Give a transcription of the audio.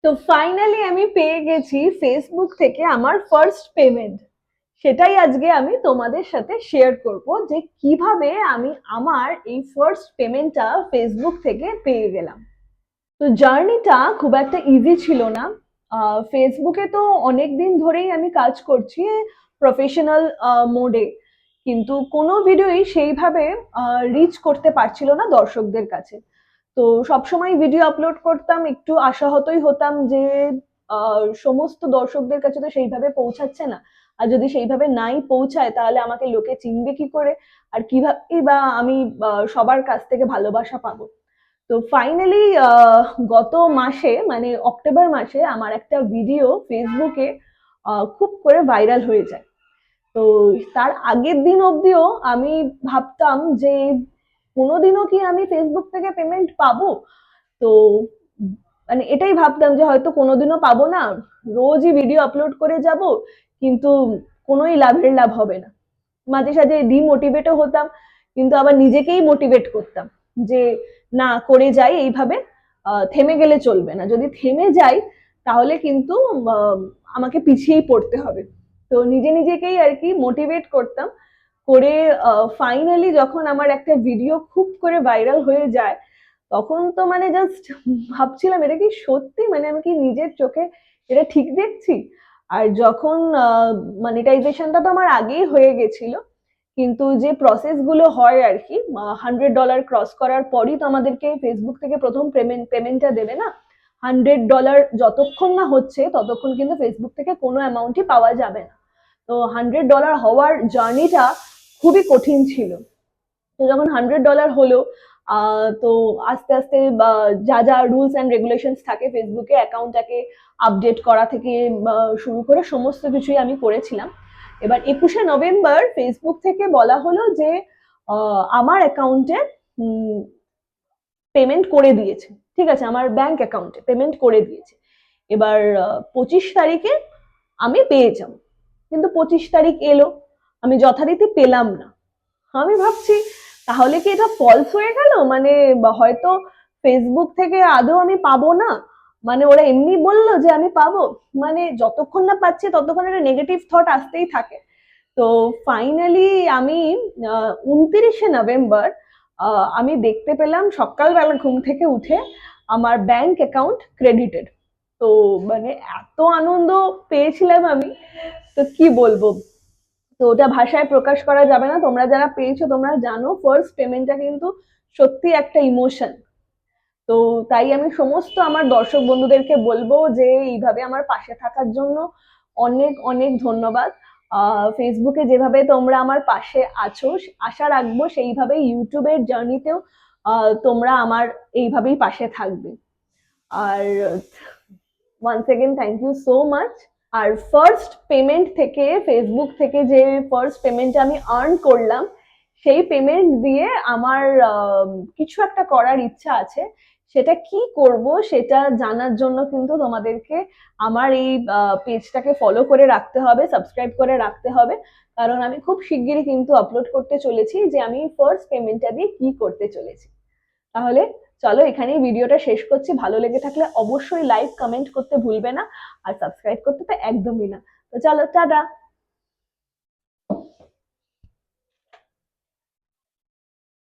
তো ফাইনালি আমি পেয়ে গেছি ফেসবুক থেকে আমার ফার্স্ট পেমেন্ট। সেটাই আজকে আমি তোমাদের সাথে শেয়ার করব যে কিভাবে আমি আমার এই ফার্স্ট পেমেন্টটা ফেসবুক থেকে পেয়ে গেলাম। তো জার্নিটা খুব একটা ইজি ছিল না। ফেসবুকে তো অনেক দিন ধরেই আমি কাজ করছি প্রফেশনাল মোডে, কিন্তু কোনো ভিডিওই সেইভাবে রিচ করতে পারছিল না দর্শকদের কাছে। তো সবসময় ভিডিও আপলোড করতাম, একটু আশাহতই হতাম যে সমস্ত দর্শকদের কাছে তো সেইভাবে পৌঁছাচ্ছে না। আর যদি সেইভাবে নাই পৌঁছায় তাহলে আমাকে লোকে চিনবে কি করে, আর কিভাবে বা আমি সবার কাছ থেকে ভালোবাসা পাবো। তো ফাইনালি গত মাসে মানে অক্টোবর মাসে আমার একটা ভিডিও ফেসবুকে খুব করে ভাইরাল হয়ে যায়। তো তার আগের দিন অবধিও আমি ভাবতাম যে কোনোদিনও কি আমি ফেসবুক থেকে পেমেন্ট পাবো। তো মানে এটাই ভাবতাম যে হয়তো কোনোদিনও পাবো না, রোজই ভিডিও আপলোড করে যাব, কিন্তু কোনোই লাভের লাভ হবে না। মাঝে সাঝে ডিমোটিভেটও হতাম, কিন্তু আবার নিজেকেই মোটিভেট করতাম যে না, করে যাই এইভাবে, থেমে গেলে চলবে না, যদি থেমে যাই তাহলে কিন্তু আহ, আমাকে পিছিয়েই পড়তে হবে। তো নিজে নিজেকেই আর কি মোটিভেট করতাম করে। ফাইনালি যখন আমার একটা ভিডিও খুব করে ভাইরাল হয়ে যায়, তখন তো মানে জাস্ট ভাবছিলাম এটা কি সত্যি, মানে আমি কি নিজের চোখে এটা ঠিক দেখছি। আর যখন মনিটাইজেশনটা তো আমার আগেই হয়ে গেছিল, কিন্তু যে প্রসেস গুলো হয় আর কি, $100 ক্রস করার পরই তো আমাদেরকে ফেসবুক থেকে প্রথম পেমেন্টটা দেবে না। $100 যতক্ষণ না হচ্ছে ততক্ষণ কিন্তু ফেসবুক থেকে কোনো অ্যামাউন্টই পাওয়া যাবে না। তো $100 হওয়ার জার্নিটা খুবই কঠিন ছিল। তো যখন $100 হলো, তো আস্তে আস্তে যা যা রুলস অ্যান্ড রেগুলেশনস থাকে ফেসবুকে, অ্যাকাউন্টটাকে আপডেট করা থেকে শুরু করে সমস্ত কিছুই আমি করেছিলাম। এবার 21শে নভেম্বর ফেসবুক থেকে বলা হলো যে আমার অ্যাকাউন্টে পেমেন্ট করে দিয়েছে। ঠিক আছে, আমার ব্যাংক অ্যাকাউন্টে পেমেন্ট করে দিয়েছে। এবার 25 তারিখে আমি পেয়ে যাবো, কিন্তু 25 তারিখ এলো, আমি যথারীতি পেলাম না। আমি ভাবছি তাহলে কি এটা ফলস হয়ে গেল, মানে হয়তো ফেসবুক থেকে আদৌ আমি পাবো না, মানে ওরা এমনি বললো যে আমি পাবো। মানে যতক্ষণ না পাচ্ছি ততক্ষণ একটা নেগেটিভ থট আসতেই থাকে। তো ফাইনালি আমি 29শে নভেম্বর আমি দেখতে পেলাম সকালবেলা ঘুম থেকে উঠে আমার ব্যাংক অ্যাকাউন্ট ক্রেডিটেড। তো মানে এত আনন্দ পেয়েছিলাম আমি, তো কি বলবো। তো ওটা ভাষায় প্রকাশ করা যাবে না, তোমরা যারা পেয়েছো তোমরা জানো ফার্স্ট পেমেন্টটা কিন্তু সত্যি একটা ইমোশন। তো তাই আমি সমস্ত আমার দর্শক বন্ধুদেরকে বলবো যে এইভাবে আমার পাশে থাকার জন্য অনেক অনেক ধন্যবাদ। ফেসবুকে যেভাবে তোমরা আমার পাশে আছো, আশা রাখবো সেইভাবে ইউটিউবের জার্নিতেও তোমরা আমার এইভাবেই পাশে থাকবে। আর once again thank you so much. আর ফার্স্ট পেমেন্ট থেকে ফেসবুক থেকে যে ফার্স্ট পেমেন্ট আমি আর্ন করলাম, সেই পেমেন্ট দিয়ে আমার কিছু একটা করার ইচ্ছা আছে। সেটা কি করব সেটা জানার জন্য কিন্তু তোমাদেরকে আমার এই পেজটাকে ফলো করে রাখতে হবে, সাবস্ক্রাইব করে রাখতে হবে। কারণ আমি খুব শিগগিরই কিন্তু আপলোড করতে চলেছি যে আমি ফার্স্ট পেমেন্টটা দিয়ে কি করতে চলেছি। তাহলে চলো এখানেই ভিডিওটা শেষ করছি। ভালো লেগে থাকলে অবশ্যই লাইক কমেন্ট করতে ভুলবে না, আর সাবস্ক্রাইব করতে তো একদমই না। তো চলো, টাটা।